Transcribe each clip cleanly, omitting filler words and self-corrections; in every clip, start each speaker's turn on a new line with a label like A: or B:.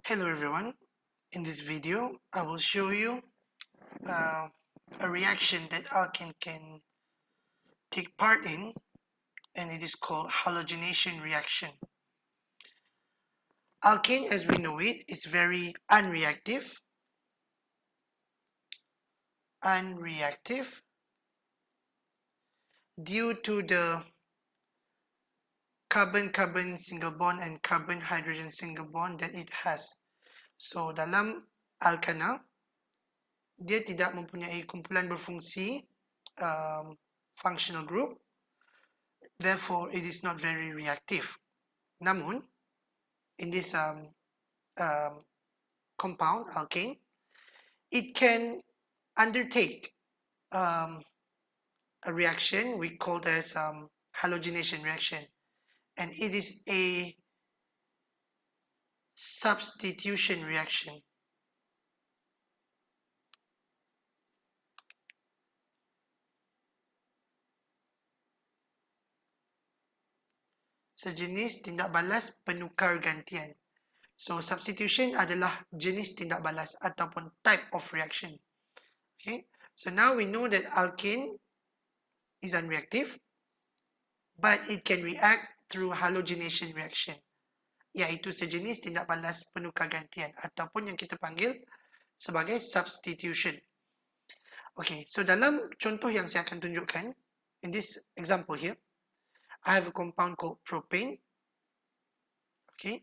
A: Hello everyone, in this video I will show you a reaction that alkane can take part in, and it is called halogenation reaction. Alkane, as we know it, is very unreactive due to the carbon-carbon single bond and carbon-hydrogen single bond that it has. So dalam alkana, dia tidak mempunyai kumpulan berfungsi functional group, therefore it is not very reactive. Namun, in this compound, alkane, it can undertake a reaction we call as halogenation reaction, and it is a substitution reaction. Sejenis tindak balas penukargantian. So substitution adalah jenis tindak balas ataupun type of reaction. Okay, so now we know that alkane is unreactive, but it can react through halogenation reaction, iaitu sejenis tindak balas penukargantian ataupun yang kita panggil sebagai substitution. Okay, so dalam contoh yang saya akan tunjukkan, in this example here, I have a compound called propane. Okay,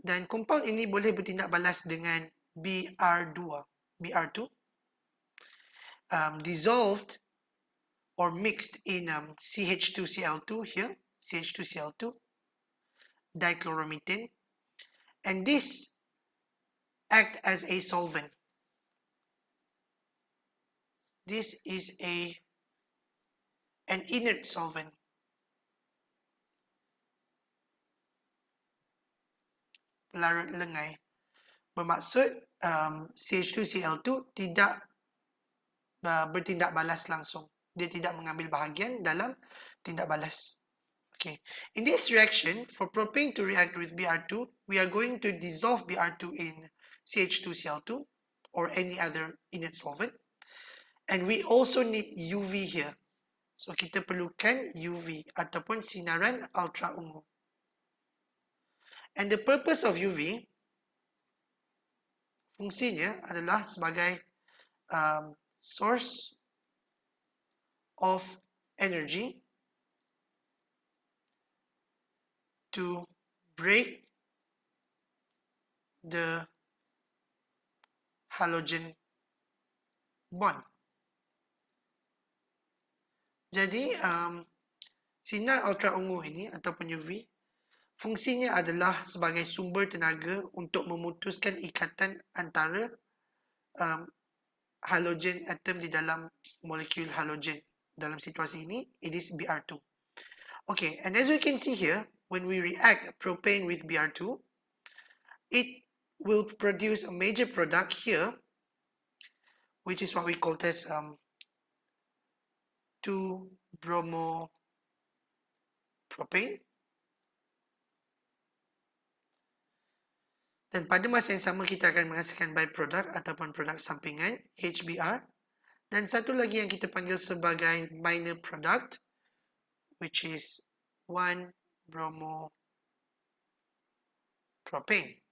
A: dan compound ini boleh bertindak balas dengan Br2, dissolved or mixed in CH2Cl2 here, CH2Cl2, dichloromethane, and this act as a solvent. This is an inert solvent. Pelarut lengai. Bermaksud CH2Cl2 tidak bertindak balas langsung. Dia tidak mengambil bahagian dalam tindak balas. Okay. In this reaction, for propane to react with Br2, we are going to dissolve Br2 in CH2Cl2 or any other inert solvent. And we also need UV here. So kita perlukan UV ataupun sinaran ultra ungu. And the purpose of UV, fungsinya adalah sebagai source of energy to break the halogen bond. Jadi sinar ultra ungu ini ataupun UV, fungsinya adalah sebagai sumber tenaga untuk memutuskan ikatan antara halogen atom di dalam molekul halogen. Dalam situasi ini, it is Br2. Okay, and as we can see here, when we react propane with Br2, it will produce a major product here, which is what we call as 2-bromopropane. Dan pada masa yang sama kita akan menghasilkan byproduct ataupun produk sampingan HBr. Dan satu lagi yang kita panggil sebagai minor product, which is 1-bromopropane.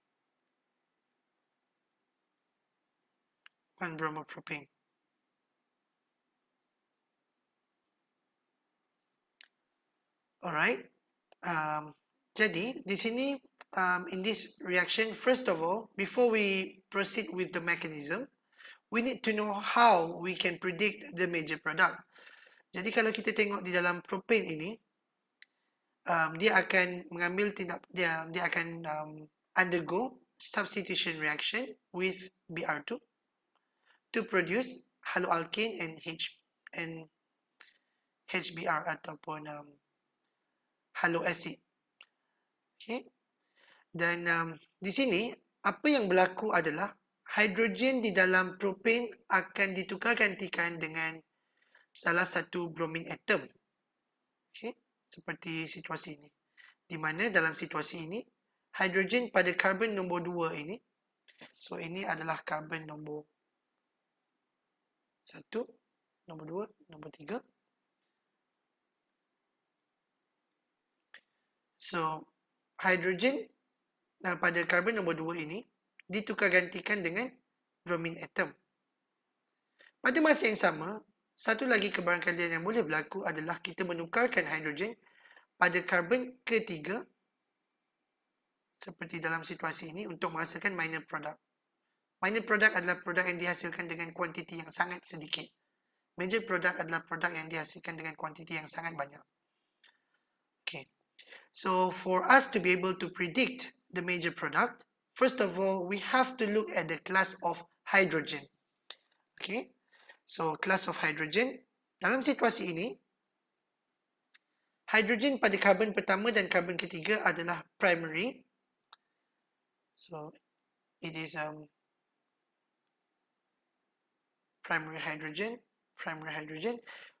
A: 1-bromopropane. Alright. Jadi di sini in this reaction, first of all, before we proceed with the mechanism, we need to know how we can predict the major product. Jadi kalau kita tengok di dalam propane ini, dia akan mengambil dia akan undergo substitution reaction with Br2 to produce haloalkane and HBr ataupun haloacid. Okay. Dan di sini apa yang berlaku adalah hidrogen di dalam propane akan ditukar-gantikan dengan salah satu bromine atom. Okay. Seperti situasi ini. Di mana dalam situasi ini hidrogen pada karbon nombor 2 ini. So, ini adalah karbon nombor 1, nombor 2, nombor 3. So, hidrogen pada karbon nombor 2 ini ditukar gantikan dengan bromin atom. Pada masa yang sama, satu lagi kebarangkalian yang boleh berlaku adalah kita menukarkan hidrogen pada karbon ketiga seperti dalam situasi ini untuk menghasilkan minor product. Minor product adalah produk yang dihasilkan dengan kuantiti yang sangat sedikit. Major product adalah produk yang dihasilkan dengan kuantiti yang sangat banyak. Okay. So, for us to be able to predict the major product, first of all, we have to look at the class of hydrogen. Okay. So, class of hydrogen. Dalam situasi ini, hidrogen pada karbon pertama dan karbon ketiga adalah primary. So, it is primary hydrogen,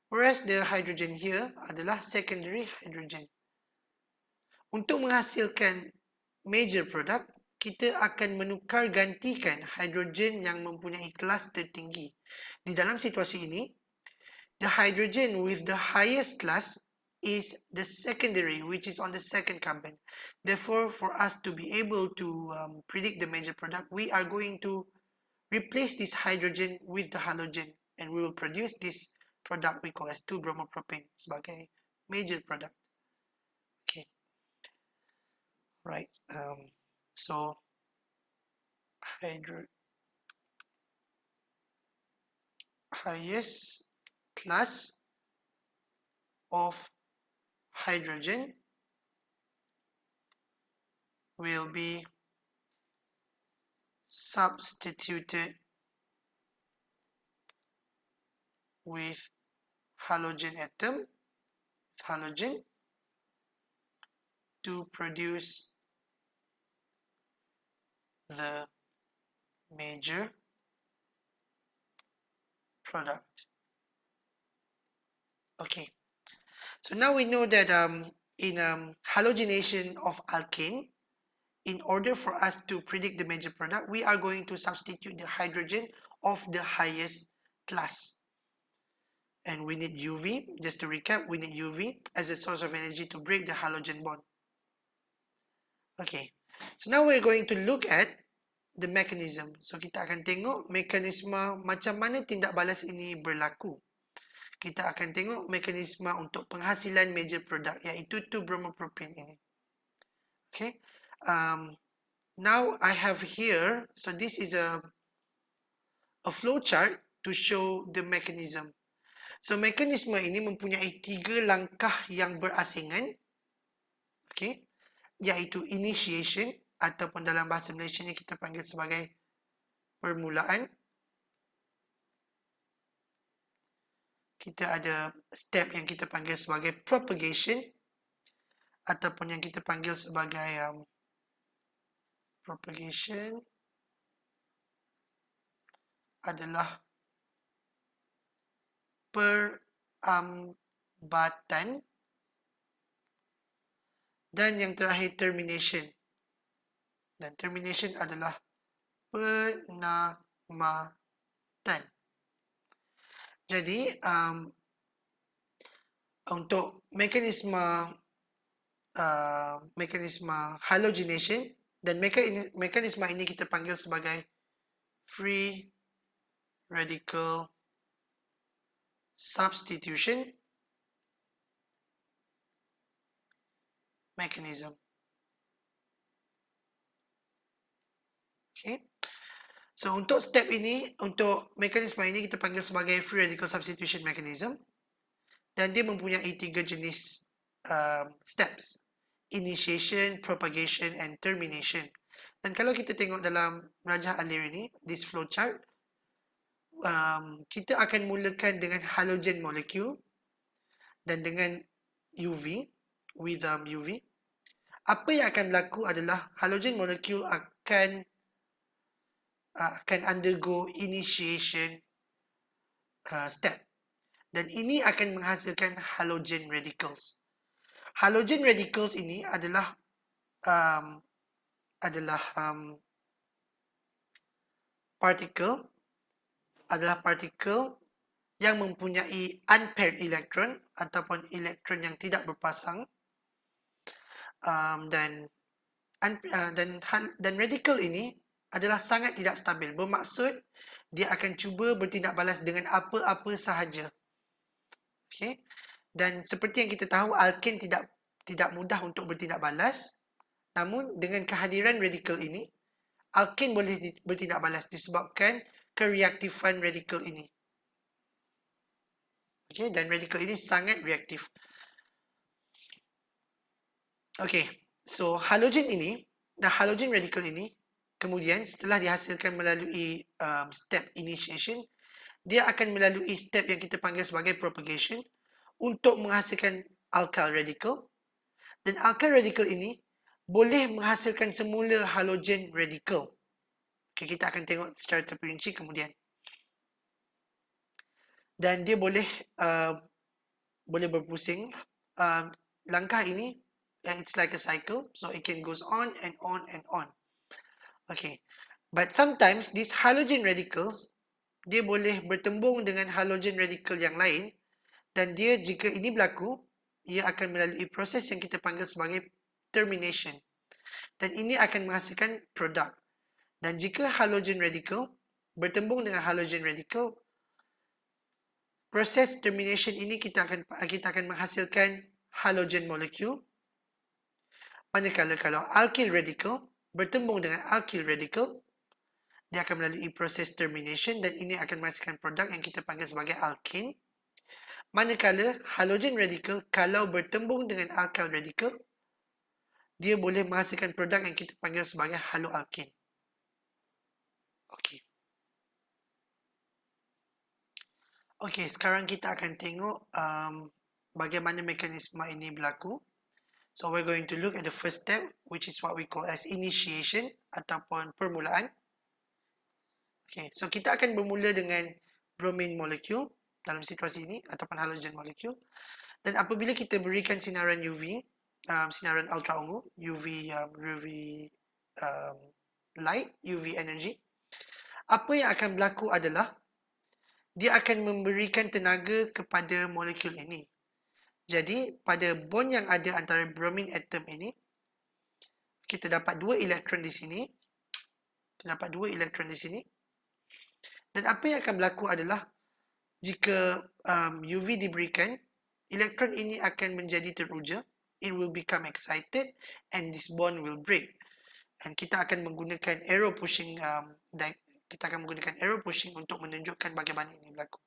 A: whereas the hydrogen here adalah secondary hydrogen. Untuk menghasilkan major product, kita akan menukar gantikan hidrogen yang mempunyai kelas tertinggi. Di dalam situasi ini, the hydrogen with the highest class is the secondary, which is on the second carbon. Therefore, for us to be able to predict the major product, we are going to replace this hydrogen with the halogen, and we will produce this product we call as 2-bromopropane sebagai major product. Okay. Right. So highest class of hydrogen will be substituted with halogen atom, to produce the major product. Okay, so now we know that in halogenation of alkane, in order for us to predict the major product, we are going to substitute the hydrogen of the highest class. And we need UV, just to recap, we need UV as a source of energy to break the halogen bond. Okay, so now we're going to look at the mechanism. So kita akan tengok mekanisme macam mana tindak balas ini berlaku. Kita akan tengok mekanisme untuk penghasilan major product, iaitu 2-bromopropane ini. Okay, now I have here, so this is a flow chart to show the mechanism. So mekanisme ini mempunyai 3 langkah yang berasingan. Okay, iaitu initiation, ataupun dalam bahasa Malaysia ni kita panggil sebagai permulaan. Kita ada step yang kita panggil sebagai propagation, ataupun yang kita panggil sebagai propagation adalah perambatan, dan yang terakhir termination. Dan termination adalah penamatan. Jadi untuk mekanisme halogenation, dan mekanisme ini kita panggil sebagai free radical substitution mechanism. Okay. So untuk step ini, untuk mekanisme ini kita panggil sebagai free radical substitution mechanism, dan dia mempunyai 3 jenis steps: initiation, propagation, and termination. Dan kalau kita tengok dalam rajah alir ini, this flow chart, kita akan mulakan dengan halogen molecule dan dengan UV, with UV. Apa yang akan berlaku adalah halogen molecule akan undergo initiation step, dan ini akan menghasilkan halogen radicals. Halogen radicals ini adalah adalah partikel yang mempunyai unpaired elektron ataupun elektron yang tidak berpasang, dan radikal ini adalah sangat tidak stabil. Bermaksud dia akan cuba bertindak balas dengan apa-apa sahaja. Okay? Dan seperti yang kita tahu, alken tidak mudah untuk bertindak balas. Namun dengan kehadiran radikal ini, alken boleh bertindak balas disebabkan kereaktifan radikal ini. Okay? Dan radikal ini sangat reaktif. Okay, so halogen ini, halogen radikal ini, kemudian setelah dihasilkan melalui step initiation, dia akan melalui step yang kita panggil sebagai propagation untuk menghasilkan alkyl radikal. Dan alkyl radikal ini boleh menghasilkan semula halogen radikal. Okay, kita akan tengok secara terperinci kemudian. Dan dia boleh berpusing. Langkah ini, it's like a cycle, so it can goes on and on and on. Okay, but sometimes these halogen radicals, dia boleh bertembung dengan halogen radikal yang lain, dan dia, jika ini berlaku, ia akan melalui proses yang kita panggil sebagai termination, dan ini akan menghasilkan produk. Dan jika halogen radikal bertembung dengan halogen radikal, proses termination ini kita akan menghasilkan halogen molekul. Manakala kalau alkyl radikal bertembung dengan alkyl radikal, dia akan melalui proses termination dan ini akan menghasilkan produk yang kita panggil sebagai alkane. Manakala halogen radikal kalau bertembung dengan alkyl radikal, dia boleh menghasilkan produk yang kita panggil sebagai haloalkane. Okey. Okey, sekarang kita akan tengok bagaimana mekanisme ini berlaku. So we're going to look at the first step, which is what we call as initiation ataupun permulaan. Okay, so kita akan bermula dengan bromine molecule dalam situasi ini ataupun halogen molecule. Dan apabila kita berikan sinaran UV, sinaran ultra ungu, UV light, UV energy, apa yang akan berlaku adalah dia akan memberikan tenaga kepada molekul ini. Jadi, pada bond yang ada antara bromine atom ini, kita dapat 2 elektron di sini. Dan apa yang akan berlaku adalah, jika UV diberikan, elektron ini akan menjadi teruja. It will become excited and this bond will break. Dan kita akan menggunakan arrow pushing, untuk menunjukkan bagaimana ini berlaku.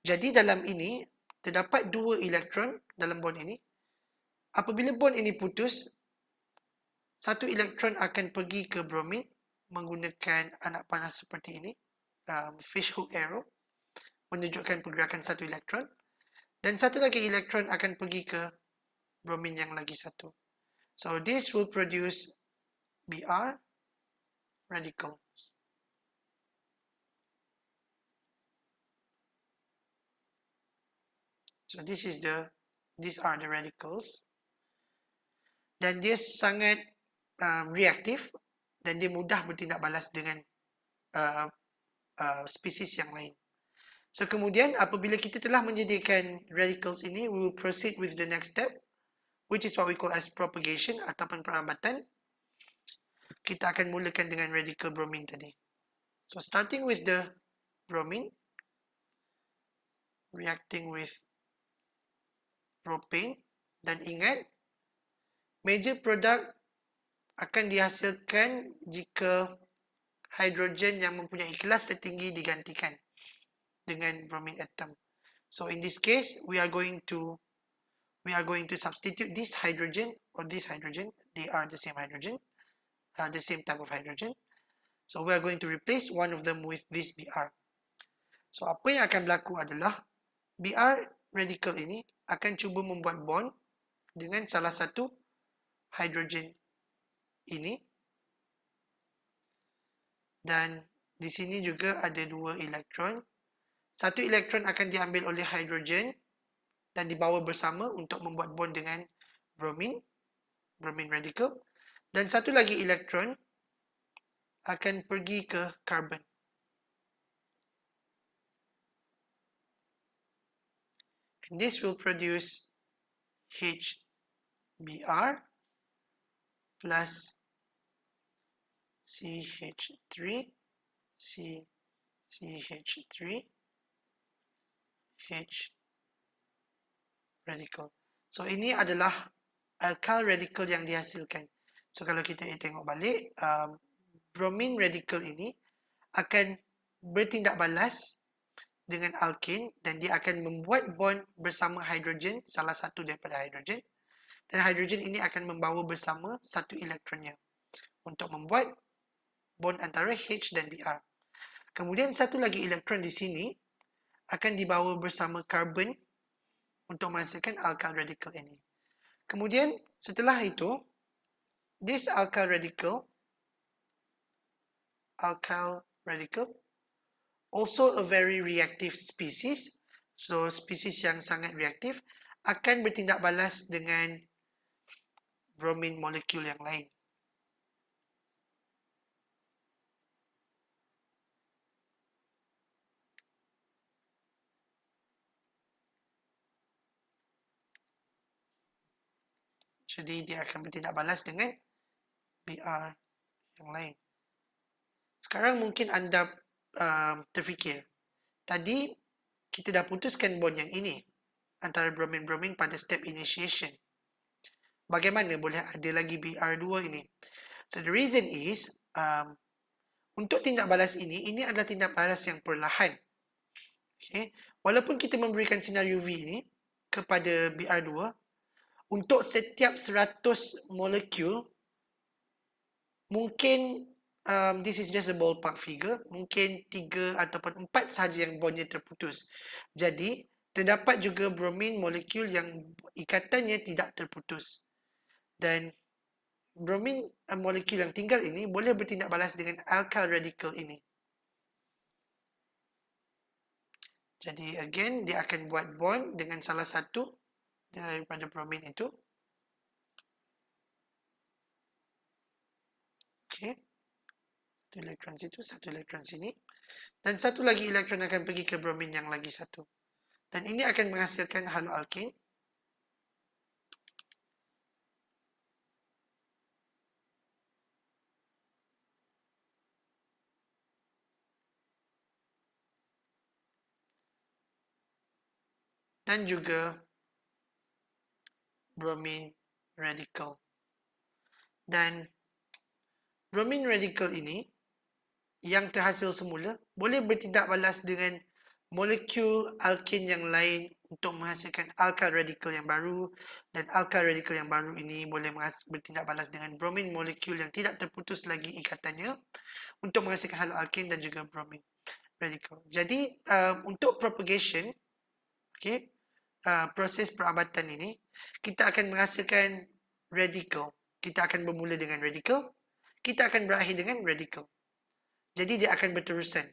A: Jadi, dalam ini, terdapat 2 elektron dalam bond ini. Apabila bond ini putus, satu elektron akan pergi ke bromine menggunakan anak panah seperti ini, fish hook arrow, menunjukkan pergerakan satu elektron, dan satu lagi elektron akan pergi ke bromine yang lagi satu. So this will produce Br radicals. So these are the radicals. Dan dia sangat reaktif dan dia mudah bertindak balas dengan spesies yang lain. So kemudian apabila kita telah menyediakan radicals ini, we will proceed with the next step, which is what we call as propagation ataupun perambatan. Kita akan mulakan dengan radical bromine tadi. So starting with the bromine, reacting with propane, dan ingat, major product akan dihasilkan jika hidrogen yang mempunyai kelas tertinggi digantikan dengan bromine atom. So in this case, we are going to substitute this hydrogen or this hydrogen. They are the same hydrogen, the same type of hydrogen. So we are going to replace one of them with this Br. So apa yang akan berlaku adalah Br radical ini akan cuba membuat bond dengan salah satu hidrogen ini, dan di sini juga ada 2 elektron. Satu elektron akan diambil oleh hidrogen dan dibawa bersama untuk membuat bond dengan bromine radical, dan satu lagi elektron akan pergi ke karbon. And this will produce HBr plus CH3, CH3, H radikal. So ini adalah alkyl radikal yang dihasilkan. So kalau kita tengok balik, bromine radikal ini akan bertindak balas dengan alkane dan dia akan membuat bond bersama hidrogen, salah satu daripada hidrogen, dan hidrogen ini akan membawa bersama satu elektronnya untuk membuat bond antara H dan Br. Kemudian satu lagi elektron di sini akan dibawa bersama karbon untuk menghasilkan alkyl radikal ini. Kemudian setelah itu, this alkyl radical also a very reactive species. So spesies yang sangat reaktif akan bertindak balas dengan bromine molekul yang lain. Jadi dia akan bertindak balas dengan Br yang lain. Sekarang mungkin anda terfikir, tadi kita dah putuskan bond yang ini antara bromine-bromine pada step initiation. Bagaimana boleh ada lagi Br2 ini? So the reason is, untuk tindak balas ini adalah tindak balas yang perlahan. Okay? Walaupun kita memberikan sinar UV ini kepada Br2, untuk setiap 100 molekul, mungkin this is just a ballpark figure, mungkin 3 ataupun 4 sahaja yang bondnya terputus. Jadi, terdapat juga bromine molekul yang ikatannya tidak terputus. Dan bromine molekul yang tinggal ini boleh bertindak balas dengan alkyl radikal ini. Jadi, again, dia akan buat bond dengan salah satu daripada bromine itu. Okay. Satu elektron situ, satu elektron sini. Dan satu lagi elektron akan pergi ke bromine yang lagi satu. Dan ini akan menghasilkan haloalkane. Dan juga bromine radikal. Dan bromine radikal ini yang terhasil semula boleh bertindak balas dengan molekul alkane yang lain untuk menghasilkan alkyl radikal yang baru, dan alkyl radikal yang baru ini boleh bertindak balas dengan bromine molekul yang tidak terputus lagi ikatannya untuk menghasilkan haloalkane dan juga bromine radikal. Jadi untuk propagation, okay, proses perabatan ini, kita akan menghasilkan radikal. Kita akan bermula dengan radikal, kita akan berakhir dengan radikal. Jadi dia akan berterusan.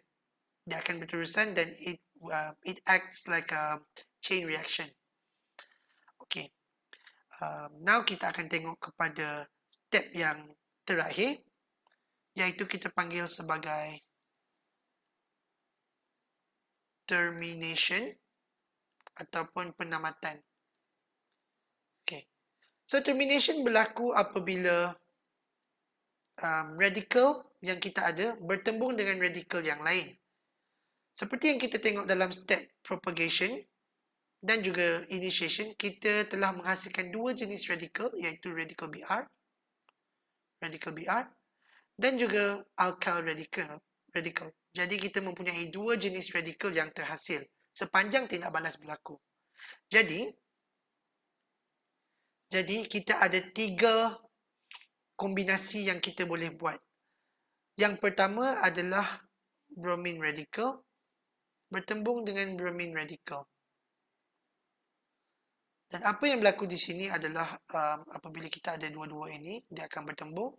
A: Dia akan berterusan dan it acts like a chain reaction. Okay. Now kita akan tengok kepada step yang terakhir, iaitu kita panggil sebagai termination ataupun penamatan. Okay. So termination berlaku apabila radikal yang kita ada bertembung dengan radikal yang lain. Seperti yang kita tengok dalam step propagation dan juga initiation, kita telah menghasilkan dua jenis radikal, iaitu radikal Br dan juga alkyl radikal. Jadi kita mempunyai dua jenis radikal yang terhasil sepanjang tindak balas berlaku. Jadi kita ada 3 kombinasi yang kita boleh buat. Yang pertama adalah bromine radikal bertembung dengan bromine radikal. Dan apa yang berlaku di sini adalah apabila kita ada dua-dua ini, dia akan bertembung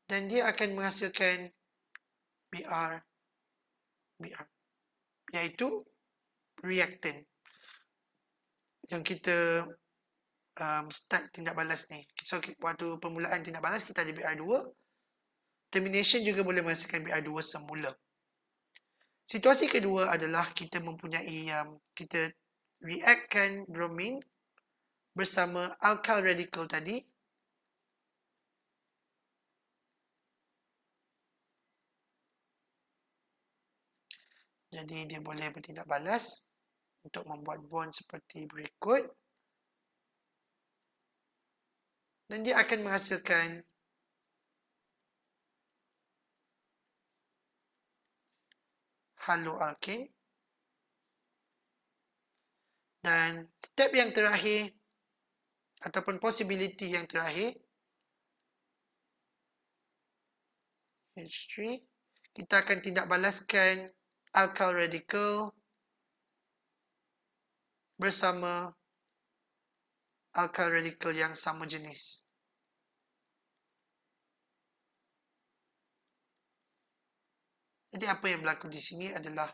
A: dan dia akan menghasilkan Br, iaitu reactant yang kita start tindak balas ni. So waktu permulaan tindak balas kita ada Br2, termination juga boleh menghasilkan BR2 semula. Situasi kedua adalah kita mempunyai kita reactkan bromine bersama alkyl radical tadi. Jadi dia boleh bertindak balas untuk membuat bond seperti berikut. Dan dia akan menghasilkan haloalkane. Dan step yang terakhir ataupun possibility yang terakhir, H3, kita akan tindak balaskan alkyl radical bersama alkyl radical yang sama jenis. Jadi apa yang berlaku di sini adalah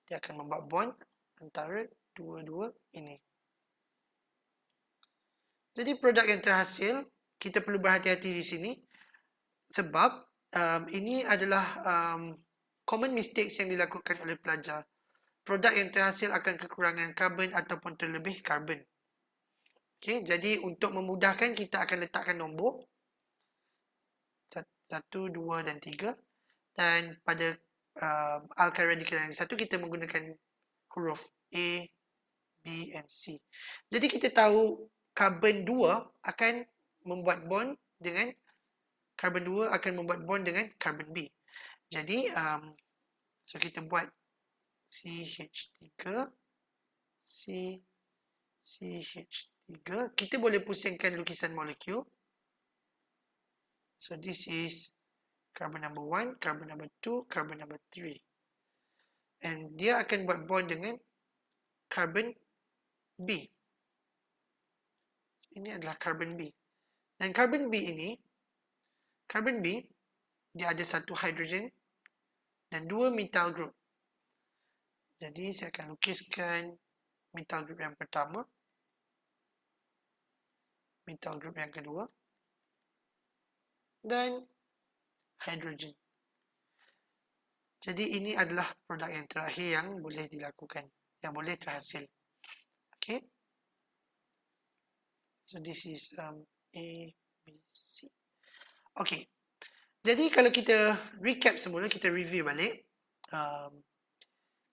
A: dia akan membuat bond antara dua-dua ini. Jadi produk yang terhasil, kita perlu berhati-hati di sini sebab ini adalah common mistakes yang dilakukan oleh pelajar. Produk yang terhasil akan kekurangan karbon ataupun terlebih karbon. Okay, jadi untuk memudahkan kita akan letakkan nombor 1, 2 dan 3. Dan pada alkyl radical yang satu kita menggunakan huruf A, B and C. Jadi kita tahu karbon 2 akan membuat bond dengan karbon 2 akan membuat bond dengan karbon B. Jadi so kita buat CH3 CH3. Kita boleh pusingkan lukisan molekul. So this is carbon number 1, carbon number 2, carbon number 3. And dia akan buat bond dengan carbon B. Ini adalah carbon B. Dan carbon B ini, carbon B, dia ada satu hidrogen dan 2 methyl group. Jadi saya akan lukiskan methyl group yang pertama, methyl group yang kedua, dan hidrogen. Jadi ini adalah produk yang terakhir yang boleh dilakukan, yang boleh terhasil. Okay. So this is A, B, C. Okay. Jadi kalau kita recap semula, kita review balik.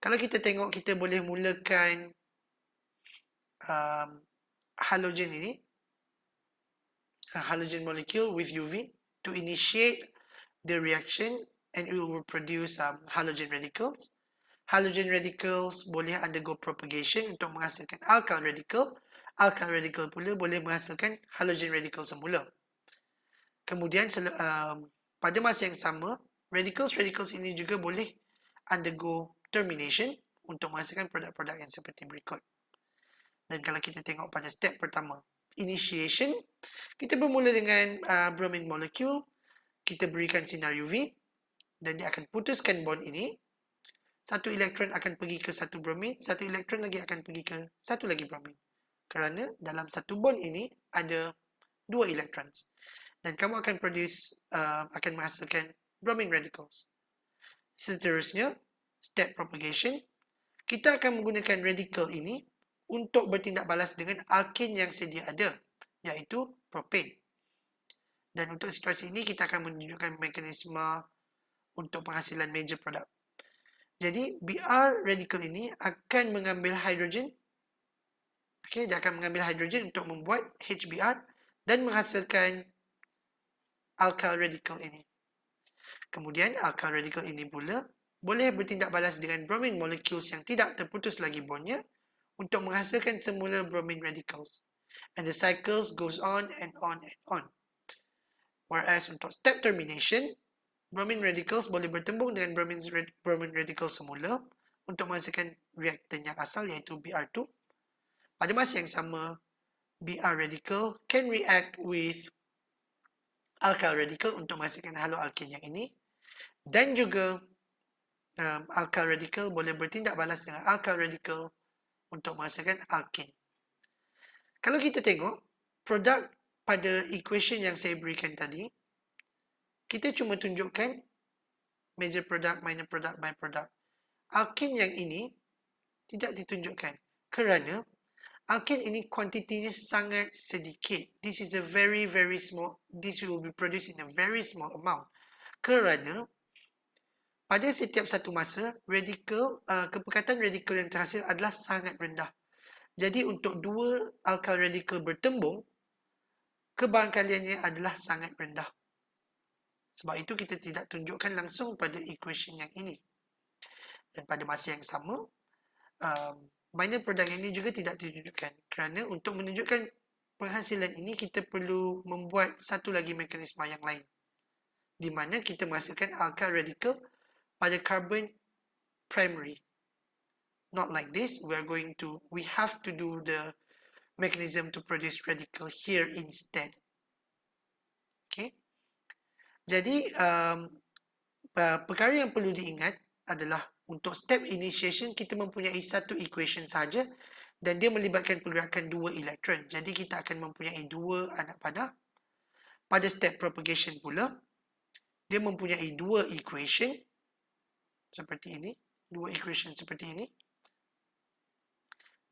A: Kalau kita tengok, kita boleh mulakan halogen ini, halogen molecule with UV to initiate the reaction and it will produce halogen radicals. Halogen radicals boleh undergo propagation untuk menghasilkan alkyl radical. Alkyl radical pula boleh menghasilkan halogen radical semula. Kemudian pada masa yang sama, radicals ini juga boleh undergo termination untuk menghasilkan produk-produk yang seperti berikut. Dan kalau kita tengok pada step pertama, initiation, kita bermula dengan bromine molecule, kita berikan sinar UV dan dia akan putuskan bond ini. Satu elektron akan pergi ke satu bromine, satu elektron lagi akan pergi ke satu lagi bromine. Kerana dalam satu bond ini ada 2 electrons. Dan kamu akan akan menghasilkan bromine radicals. Seterusnya, step propagation, kita akan menggunakan radical ini untuk bertindak balas dengan alkane yang sedia ada, iaitu propane. Dan untuk situasi ini, kita akan menunjukkan mekanisme untuk penghasilan major product. Jadi, BR radical ini akan mengambil hidrogen. Okay, dia akan mengambil hidrogen untuk membuat HBr dan menghasilkan alkyl radical ini. Kemudian, alkyl radical ini pula boleh bertindak balas dengan bromine molecules yang tidak terputus lagi bondnya untuk menghasilkan semula bromine radicals. And the cycles goes on and on and on. Whereas untuk step termination, bromine radicals boleh bertembung dengan bromine radical semula untuk menghasilkan reaktan yang asal iaitu Br2. Pada masa yang sama, Br radical can react with alkyl radical untuk menghasilkan haloalkane yang ini. Dan juga alkyl radical boleh bertindak balas dengan alkyl radical untuk menghasilkan alkane. Kalau kita tengok produk pada equation yang saya berikan tadi, kita cuma tunjukkan major product, minor product, byproduct. Alkane yang ini tidak ditunjukkan kerana alkane ini kuantitinya sangat sedikit. This is a very small. This will be produced in a very small amount. Kerana pada setiap satu masa, kepekatan radikal yang terhasil adalah sangat rendah. Jadi untuk dua alkal radikal bertembung, kebarangkaliannya adalah sangat rendah. Sebab itu kita tidak tunjukkan langsung pada equation yang ini. Dan pada masa yang sama, minor product ini juga tidak ditunjukkan. Kerana untuk menunjukkan penghasilan ini, kita perlu membuat satu lagi mekanisme yang lain. Di mana kita menghasilkan alkal radikal pada carbon primary. Not like this. We have to do the mechanism to produce radical here instead. Okay. Jadi, perkara yang perlu diingat adalah untuk step initiation, kita mempunyai satu equation saja dan dia melibatkan pergerakan dua elektron. Jadi, kita akan mempunyai dua anak panah. Pada step propagation pula, dia mempunyai dua equation seperti ini. Dua equation seperti ini.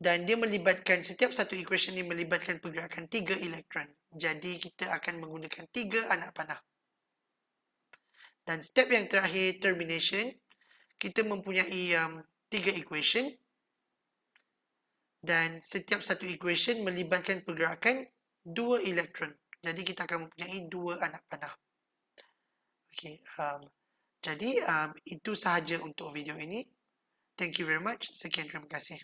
A: Dan dia melibatkan, setiap satu equation ini melibatkan pergerakan 3 elektron. Jadi, kita akan menggunakan 3 anak panah. Dan step yang terakhir, termination, kita mempunyai 3 equation. Dan setiap satu equation melibatkan pergerakan 2 elektron. Jadi, kita akan mempunyai 2 anak panah. Okay, jadi, itu sahaja untuk video ini. Thank you very much. Sekian, terima kasih.